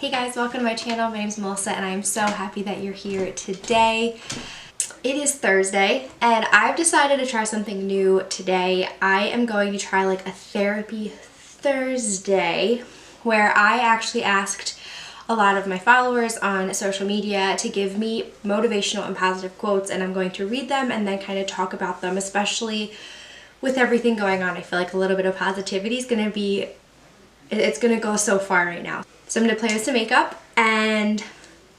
Hey guys, welcome to my channel. My name is Melissa and I'm so happy that you're here today. It is Thursday and I've decided to try something new today. I am going to try like a therapy Thursday where I actually asked a lot of my followers on social media to give me motivational and positive quotes, and I'm going to read them and then kind of talk about them, especially with everything going on. I feel like a little bit of positivity is going to be, it's going to go so far right now. So I'm going to play with some makeup and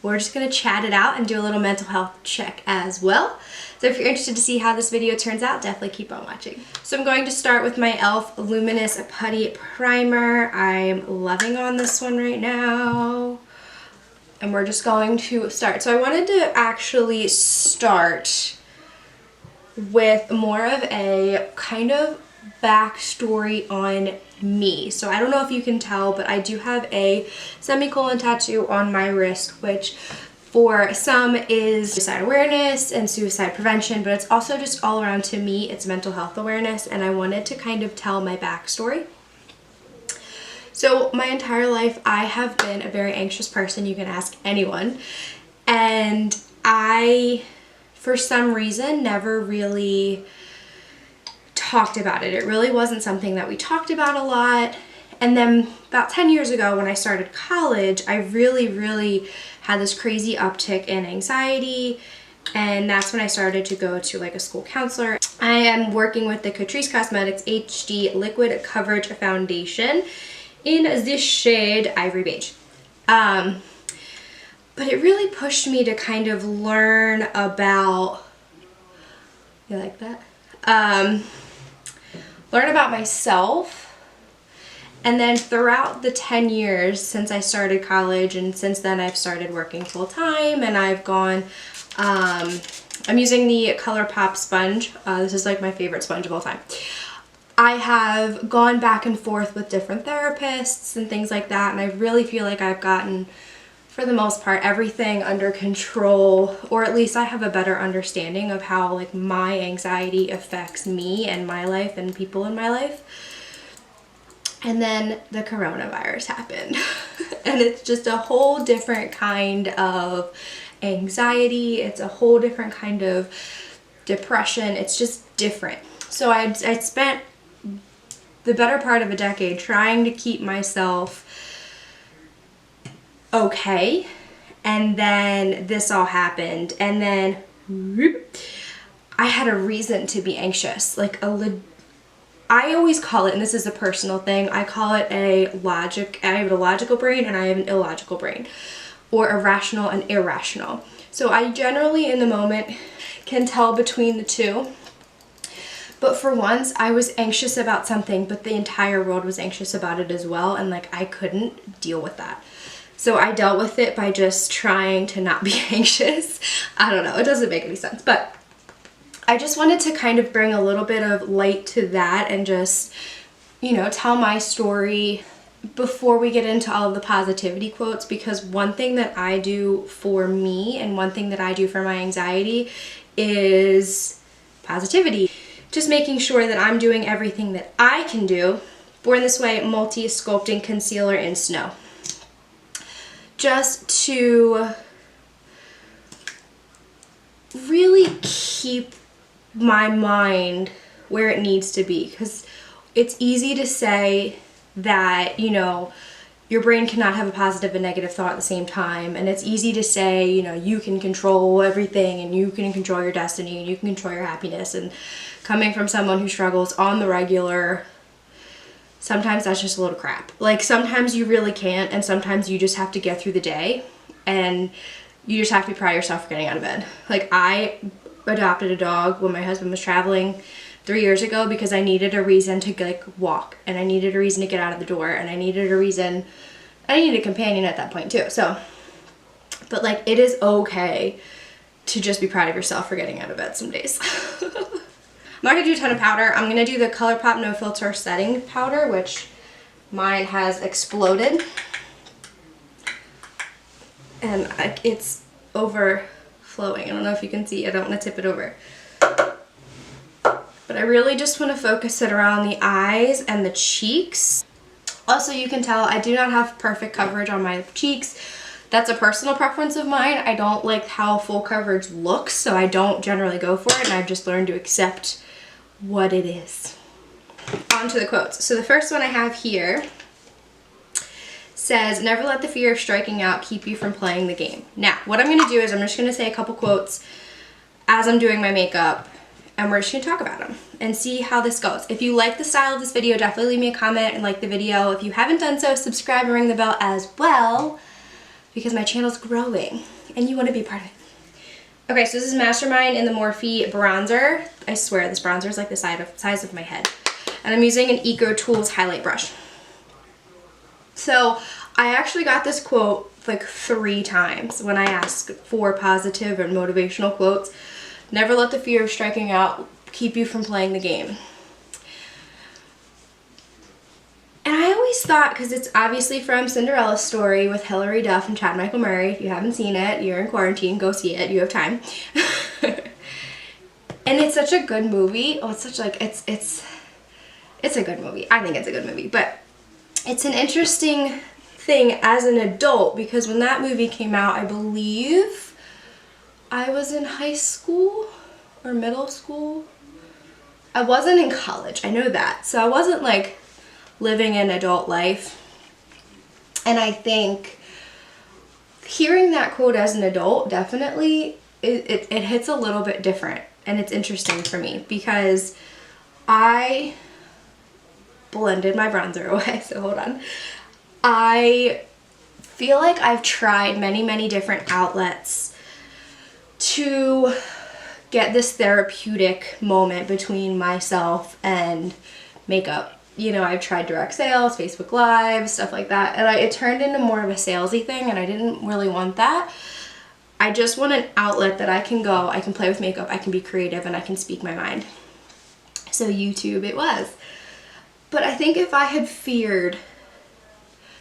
we're just going to chat it out and do a little mental health check as well. So if you're interested to see how this video turns out, definitely keep on watching. So I'm going to start with my e.l.f. Luminous Putty Primer. I'm loving on this one right now. And we're just going to start. So I wanted to actually start with more of a kind of backstory on me. So I don't know if you can tell, but I do have a semicolon tattoo on my wrist, which for some is suicide awareness and suicide prevention, but it's also just all around, to me, it's mental health awareness, and I wanted to kind of tell my backstory. So my entire life, I have been a very anxious person. You can ask anyone. And I, for some reason, never really talked about it. It really wasn't something that we talked about a lot. And then about 10 years ago when I started college, I really had this crazy uptick in anxiety. And that's when I started to go to like a school counselor. I am working with the Catrice Cosmetics HD Liquid Coverage Foundation in this shade Ivory Beige. But it really pushed me to kind of learn about, you like that? Learn about myself. And then throughout the 10 years since I started college, and since then I've started working full time, and I've gone, I'm using the ColourPop sponge. This is like my favorite sponge of all time. I have gone back and forth with different therapists and things like that, and I really feel like I've gotten, for the most part, everything under control, or at least I have a better understanding of how like my anxiety affects me and my life and people in my life. And then the coronavirus happened and it's just a whole different kind of anxiety. It's a whole different kind of depression. It's just different. So I spent the better part of a decade trying to keep myself okay, and then this all happened, and then whoop, I had a reason to be anxious. Like I always call it, and this is a personal thing, I call it I have a logical brain and I have an illogical brain, or irrational and irrational. So I generally in the moment can tell between the two. But for once, I was anxious about something, but the entire world was anxious about it as well, and like I couldn't deal with that. So I dealt with it by just trying to not be anxious. I don't know, it doesn't make any sense, but I just wanted to kind of bring a little bit of light to that and just, you know, tell my story before we get into all of the positivity quotes, because one thing that I do for me and one thing that I do for my anxiety is positivity. Just making sure that I'm doing everything that I can do. Born This Way Multi-Sculpting Concealer in Snow. Just to really keep my mind where it needs to be, because it's easy to say that, you know, your brain cannot have a positive and negative thought at the same time, and it's easy to say, you know, you can control everything and you can control your destiny and you can control your happiness, and coming from someone who struggles on the regular, sometimes that's just a load of crap. Like sometimes you really can't, and sometimes you just have to get through the day and you just have to be proud of yourself for getting out of bed. Like I adopted a dog when my husband was traveling 3 years ago because I needed a reason to like walk, and I needed a reason to get out of the door, and I needed a companion at that point too. So, but like it is okay to just be proud of yourself for getting out of bed some days. I'm not going to do a ton of powder. I'm going to do the ColourPop No Filter Setting Powder, which mine has exploded. And it's overflowing. I don't know if you can see. I don't want to tip it over. But I really just want to focus it around the eyes and the cheeks. Also, you can tell I do not have perfect coverage on my cheeks. That's a personal preference of mine. I don't like how full coverage looks, so I don't generally go for it, and I've just learned to accept what it is. On to the quotes. So the first one I have here says, never let the fear of striking out keep you from playing the game. Now, what I'm gonna do is I'm just gonna say a couple quotes as I'm doing my makeup, and we're just gonna talk about them and see how this goes. If you like the style of this video, definitely leave me a comment and like the video. If you haven't done so, subscribe and ring the bell as well, because my channel's growing and you wanna be part of it. Okay, so this is Mastermind in the Morphe bronzer. I swear this bronzer is like the size of my head. And I'm using an Eco Tools highlight brush. So I actually got this quote like 3 times when I asked for positive and motivational quotes. Never let the fear of striking out keep you from playing the game. And I always thought, because it's obviously from Cinderella's story with Hilary Duff and Chad Michael Murray. If you haven't seen it, you're in quarantine, go see it, you have time. And it's such a good movie. Oh, it's such like, it's a good movie. I think it's a good movie, but it's an interesting thing as an adult, because when that movie came out, I believe I was in high school or middle school. I wasn't in college, I know that. So I wasn't like living an adult life. And I think hearing that quote as an adult, definitely, it hits a little bit different. And it's interesting for me because I blended my bronzer away, so hold on. I feel like I've tried many different outlets to get this therapeutic moment between myself and makeup. You know, I've tried direct sales, Facebook Live, stuff like that, and it turned into more of a salesy thing, and I didn't really want that. I just want an outlet that I can go, I can play with makeup, I can be creative, and I can speak my mind. So YouTube it was. But I think if I had feared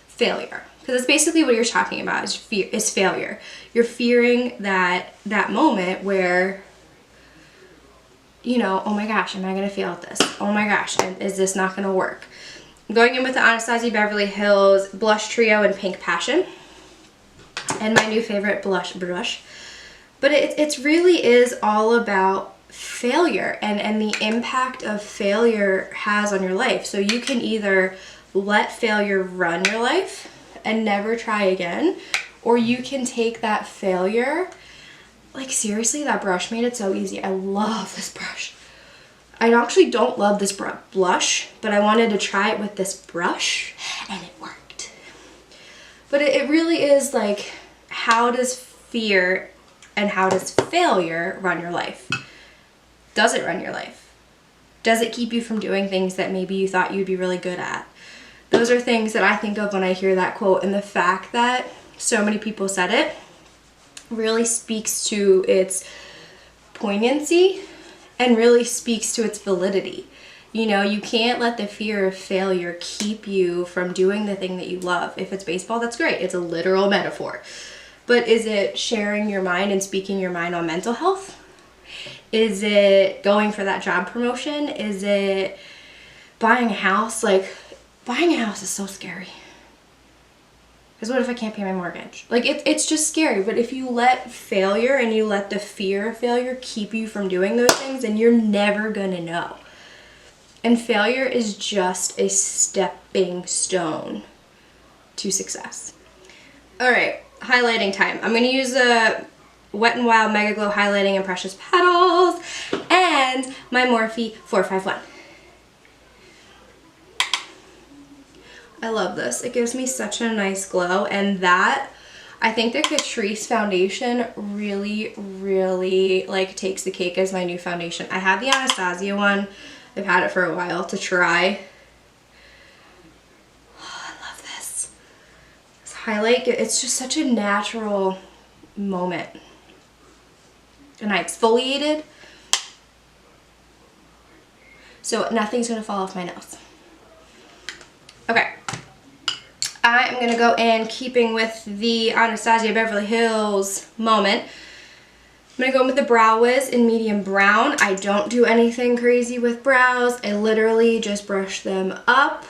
failure, because that's basically what you're talking about, is failure. You're fearing that moment where, you know, oh my gosh, am I gonna fail at this? Oh my gosh, is this not gonna work? I'm going in with the Anastasia Beverly Hills Blush Trio in Pink Passion, and my new favorite blush brush. But it really is all about failure and the impact of failure has on your life. So you can either let failure run your life and never try again, or you can take that failure. Like seriously, that brush made it so easy. I love this brush. I actually don't love this blush, but I wanted to try it with this brush and it worked. But it really is like, how does fear and how does failure run your life? Does it run your life? Does it keep you from doing things that maybe you thought you'd be really good at? Those are things that I think of when I hear that quote, and the fact that so many people said it really speaks to its poignancy and really speaks to its validity. You know, you can't let the fear of failure keep you from doing the thing that you love. If it's baseball, that's great. It's a literal metaphor. But is it sharing your mind and speaking your mind on mental health? Is it going for that job promotion? Is it buying a house? Like, buying a house is so scary. Because what if I can't pay my mortgage? Like, it's just scary. But if you let failure and you let the fear of failure keep you from doing those things, then you're never gonna know. And failure is just a stepping stone to success. All right, highlighting time. I'm gonna use a Wet n Wild Mega Glow Highlighting in Precious Petals and my Morphe 451. I love this. It gives me such a nice glow, and that, I think the Catrice foundation really like takes the cake as my new foundation. I have the Anastasia one. I've had it for a while to try. Oh, I love this. This highlight, it's just such a natural moment. And I exfoliated, so nothing's gonna fall off my nails. Okay, I'm gonna go in keeping with the Anastasia Beverly Hills moment. I'm gonna go in with the Brow Wiz in medium brown. I don't do anything crazy with brows. I literally just brush them up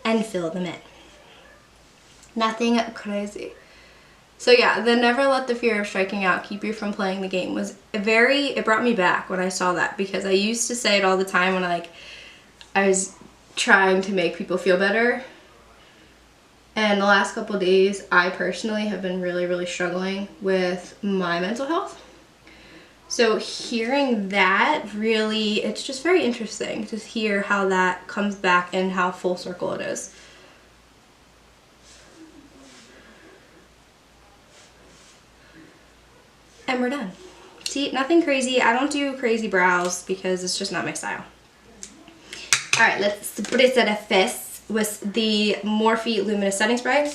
and fill them in. Nothing crazy. So yeah, the never let the fear of striking out keep you from playing the game was it brought me back when I saw that, because I used to say it all the time when I was trying to make people feel better. And the last couple of days, I personally have been really, really struggling with my mental health. So hearing that, really, it's just very interesting to hear how that comes back and how full circle it is. And we're done. See, nothing crazy. I don't do crazy brows because it's just not my style. All right, let's brise la fesse with the Morphe Luminous Setting Spray.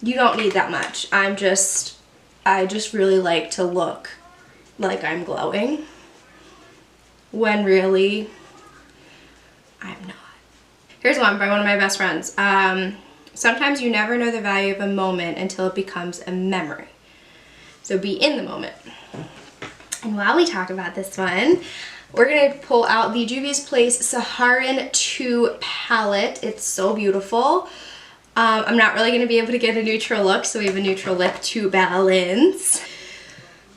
You don't need that much. I just really like to look like I'm glowing when really I'm not. Here's one by one of my best friends. Sometimes you never know the value of a moment until it becomes a memory. So be in the moment. And while we talk about this one, we're gonna pull out the Juvia's Place Saharan 2 palette. It's so beautiful. I'm not really gonna be able to get a neutral look, so we have a neutral lip to balance.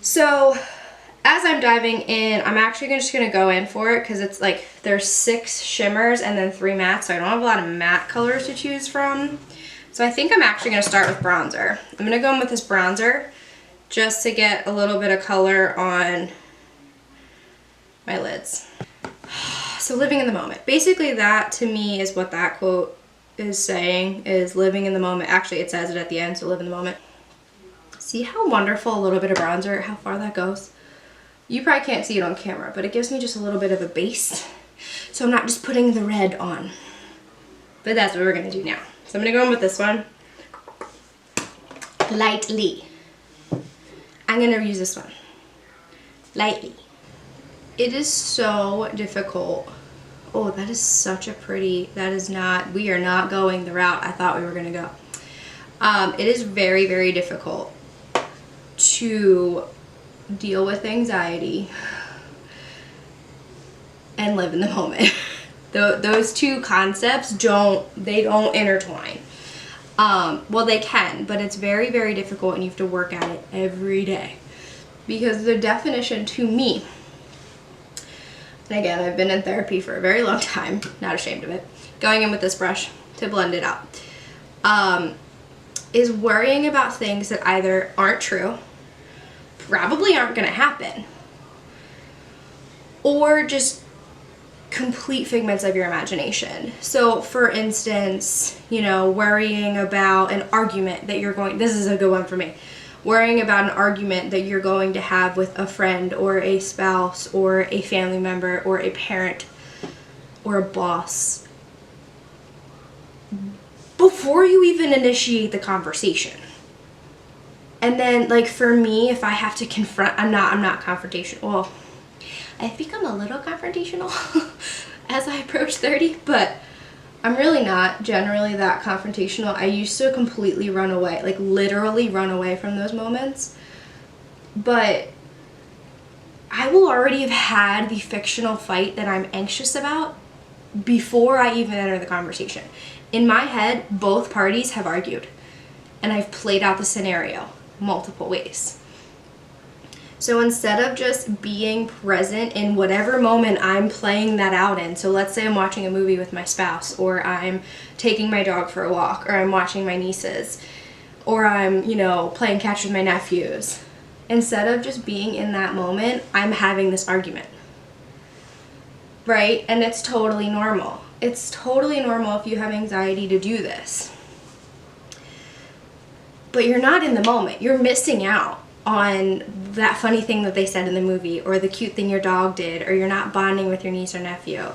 So as I'm diving in, I'm actually just gonna go in for it because it's like there's 6 shimmers and then 3 mattes, so I don't have a lot of matte colors to choose from. So I think I'm actually gonna start with bronzer. I'm gonna go in with this bronzer just to get a little bit of color on my lids. So living in the moment. Basically that to me is what that quote is saying, is living in the moment. Actually it says it at the end, so live in the moment. See how wonderful a little bit of bronzer, how far that goes? You probably can't see it on camera, but it gives me just a little bit of a base. So I'm not just putting the red on. But that's what we're gonna do now. So I'm gonna go in with this one. Lightly. I'm gonna use this one. Lightly. It is so difficult. Oh, that is such a pretty, we are not going the route I thought we were gonna go. It is very, very difficult to deal with anxiety and live in the moment. Those two concepts don't intertwine. Well, they can, but it's very, very difficult and you have to work at it every day. Because the definition to me, and again, I've been in therapy for a very long time, not ashamed of it, going in with this brush to blend it out, is worrying about things that either aren't true, probably aren't gonna happen, or just complete figments of your imagination. So for instance, you know, worrying about an argument that this is a good one for me, worrying about an argument that you're going to have with a friend or a spouse or a family member or a parent or a boss before you even initiate the conversation. And then, like, for me, if I have to confront, I'm not confrontational. Well, I've become a little confrontational as I approach 30, but I'm really not generally that confrontational. I used to completely run away, like literally run away from those moments. But I will already have had the fictional fight that I'm anxious about before I even enter the conversation. In my head, both parties have argued, and I've played out the scenario multiple ways. So instead of just being present in whatever moment I'm playing that out in, so let's say I'm watching a movie with my spouse, or I'm taking my dog for a walk, or I'm watching my nieces, or I'm, you know, playing catch with my nephews. Instead of just being in that moment, I'm having this argument, right? And it's totally normal. It's totally normal if you have anxiety to do this. But you're not in the moment. You're missing out on that funny thing that they said in the movie, or the cute thing your dog did, or you're not bonding with your niece or nephew,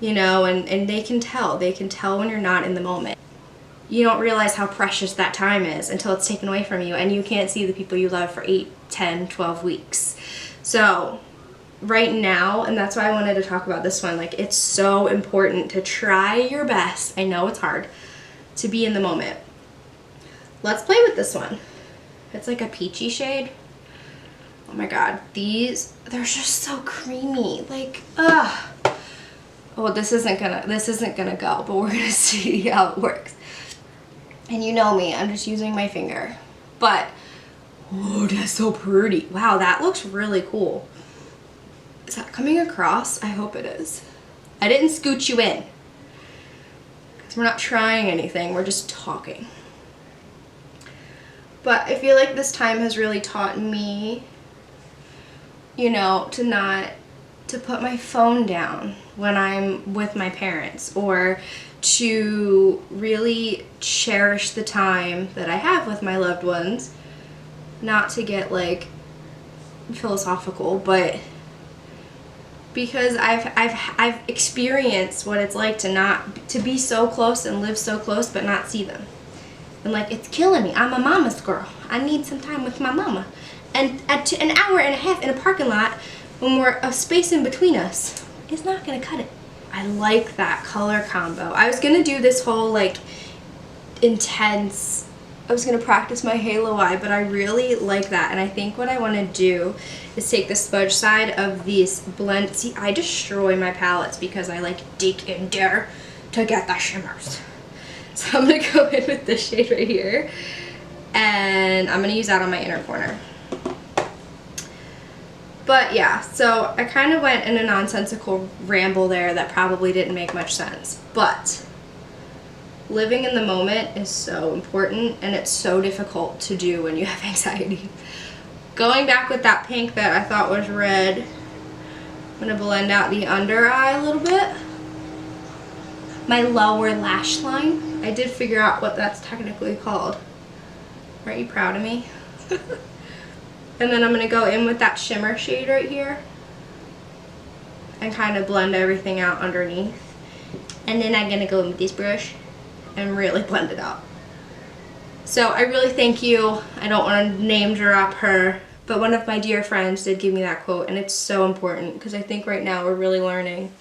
you know, and they can tell when you're not in the moment. You don't realize how precious that time is until it's taken away from you, and you can't see the people you love for 8, 10, 12 weeks. So right now, and that's why I wanted to talk about this one, like, it's so important to try your best, I know it's hard, to be in the moment. Let's play with this one. It's like a peachy shade. my god, they're just so creamy. Like, ugh. Well, this isn't gonna go, but we're gonna see how it works. And you know me, I'm just using my finger. But, oh, that's so pretty. Wow, that looks really cool. Is that coming across? I hope it is. I didn't scoot you in. Because we're not trying anything, we're just talking. But I feel like this time has really taught me, you know, to put my phone down when I'm with my parents, or to really cherish the time that I have with my loved ones. Not to get like philosophical, but because I've experienced what it's like to be so close and live so close but not see them. And like, it's killing me. I'm a mama's girl. I need some time with my mama. And an hour and a half in a parking lot when we're a space in between us is not gonna cut it. I like that color combo. I was gonna do this whole like intense, I was gonna practice my halo eye, but I really like that. And I think what I wanna do is take the smudge side of these blend. See, I destroy my palettes because I like dig in there to get the shimmers. So I'm gonna go in with this shade right here, and I'm gonna use that on my inner corner. But yeah, so I kind of went in a nonsensical ramble there that probably didn't make much sense. But living in the moment is so important, and it's so difficult to do when you have anxiety. Going back with that pink that I thought was red, I'm gonna blend out the under eye a little bit. My lower lash line. I did figure out what that's technically called. Aren't you proud of me? And then I'm gonna go in with that shimmer shade right here and kind of blend everything out underneath. And then I'm gonna go in with this brush and really blend it out. So I really thank you. I don't want to name drop her, but one of my dear friends did give me that quote, and it's so important because I think right now we're really learning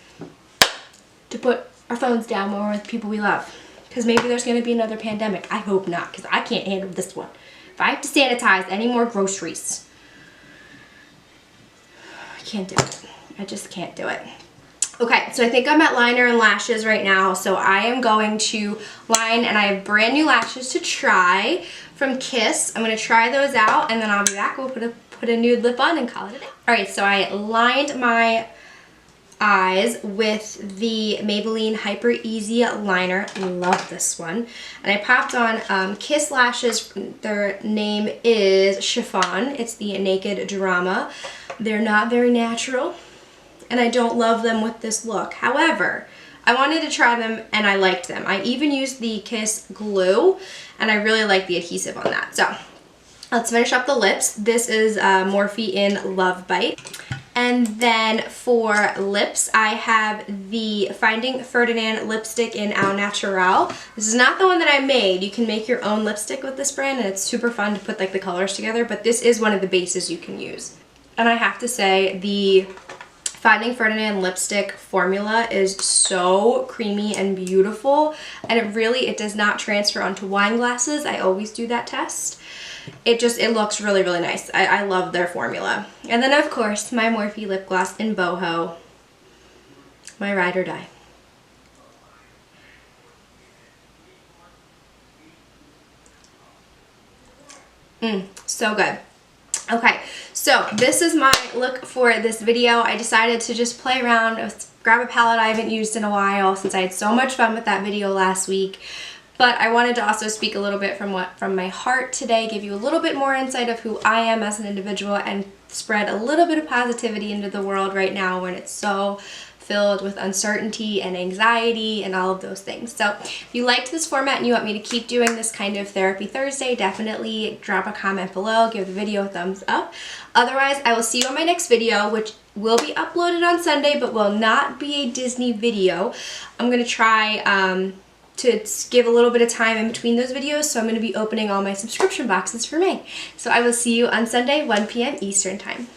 to put our phones down when we're with people we love. Because maybe there's going to be another pandemic. I hope not, because I can't handle this one. If I have to sanitize any more groceries, I can't do it. I just can't do it. Okay, so I think I'm at liner and lashes right now, so I am going to line, and I have brand new lashes to try from Kiss. I'm going to try those out, and then I'll be back. We'll put a nude lip on and call it a day. Alright, so I lined my eyes with the Maybelline Hyper Easy liner. Love this one. And I popped on Kiss lashes. Their name is Chiffon. It's the Naked Drama. They're not very natural, and I don't love them with this look. However, I wanted to try them and I liked them. I even used the Kiss glue, and I really like the adhesive on that. So let's finish up the lips. This is Morphe in Love Bite. And then for lips, I have the Finding Ferdinand lipstick in Au Naturel. This is not the one that I made. You can make your own lipstick with this brand, and it's super fun to put like the colors together, but this is one of the bases you can use. And I have to say, the Finding Ferdinand lipstick formula is so creamy and beautiful, and it does not transfer onto wine glasses. I always do that test. It looks really, really nice. I love their formula. And then of course, my Morphe lip gloss in Boho. My ride or die. So good. Okay, so this is my look for this video. I decided to just play around, grab a palette I haven't used in a while since I had so much fun with that video last week. But I wanted to also speak a little bit from my heart today, give you a little bit more insight of who I am as an individual, and spread a little bit of positivity into the world right now when it's so filled with uncertainty and anxiety and all of those things. So if you liked this format and you want me to keep doing this kind of Therapy Thursday, definitely drop a comment below, give the video a thumbs up. Otherwise, I will see you on my next video, which will be uploaded on Sunday but will not be a Disney video. I'm going to try to give a little bit of time in between those videos, so I'm going to be opening all my subscription boxes for May. So I will see you on Sunday, 1 p.m. Eastern Time.